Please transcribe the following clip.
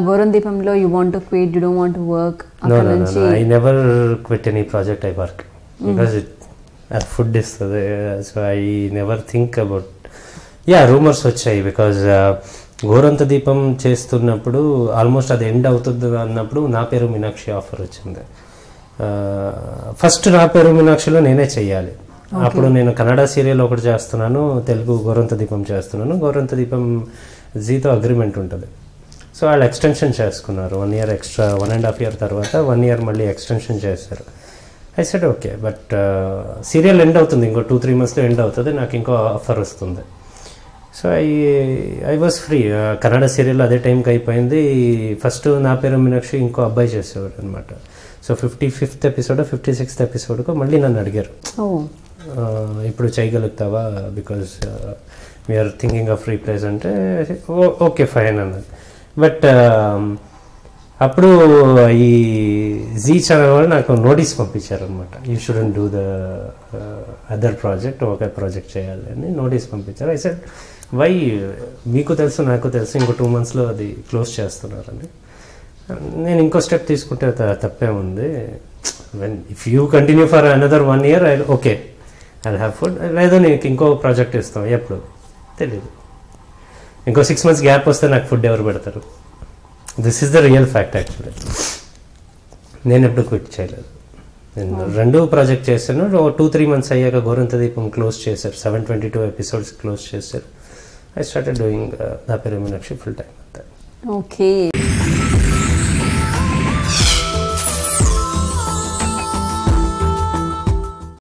గోరం దీపంలో you want to quit, you don't want to work? No, I never quit any project I work because food ఇస్తుంది. So I never think about rumours వచ్చాయి because గోరంత దీపం చేస్తున్నప్పుడు almost అది end అవుతుంది అన్నప్పుడు నా పేరు మీనాక్షి ఆఫర్ వచ్చింది. ఫస్ట్ నా పేరు మీనాక్షిలో నేనే చెయ్యాలి. అప్పుడు నేను కన్నడ సీరియల్ ఒకటి చేస్తున్నాను, తెలుగు గోరంత దీపం చేస్తున్నాను. గోరంత దీపం జీతో అగ్రిమెంట్ ఉంటుంది. సో వాళ్ళు ఎక్స్టెన్షన్ చేసుకున్నారు 1 year ఎక్స్ట్రా, 1.5 year తర్వాత 1 year మళ్ళీ ఎక్స్టెన్షన్ చేశారు. I said okay, but serial end అవుతుంది, ఇంకో 2-3 monthsలో ఎండ్ అవుతుంది, నాకు ఇంకో ఆఫర్ వస్తుంది. So I was free. Kannada serial అదే టైంకి అయిపోయింది. ఫస్ట్ నా పేరు మీనాక్షి ఇంకో అబ్బాయి చేసేవాడు అనమాట. సో 55th episode 56th episodeకు మళ్ళీ నన్ను అడిగారు, ఇప్పుడు చేయగలుగుతావా, because we are thinking of replace అంటే ఓకే ఫైన్ అన్నది. బట్ అప్పుడు ఈ జీ ఛానల్ వాళ్ళు నాకు నోటీస్ పంపించారు అనమాట, you shouldn't do the other project, ఒకే ప్రాజెక్ట్ చేయాలి అని నోటీస్ పంపించారు. ఐ సెడ్ వై, మీకు తెలుసు నాకు తెలుసు, ఇంకో 2 monthsలో అది క్లోజ్ చేస్తున్నారని. నేను ఇంకో స్టెప్ తీసుకుంటే తప్పే ఉంది. If you continue for another 1 year okay I have food, లేదు నీకు ఇంకో ప్రాజెక్ట్ ఇస్తాం, ఎప్పుడు తెలీదు, ఇంకో 6 months గ్యాప్ వస్తే నాకు ఫుడ్ ఎవరు పెడతారు? This is the real fact. Actually నేను ఎప్పుడు క్విట్ చేయలేదు. నేను 2 ప్రాజెక్ట్ చేశాను. 2-3 months అయ్యాక గోరంత దీపం క్లోజ్ చేశారు, 722 episodes క్లోజ్ చేశారు. ఐ స్టార్టెడ్ డూయింగ్ నా పేరు మీనాక్షి ఫుల్ టైం అంతే. ఓకే.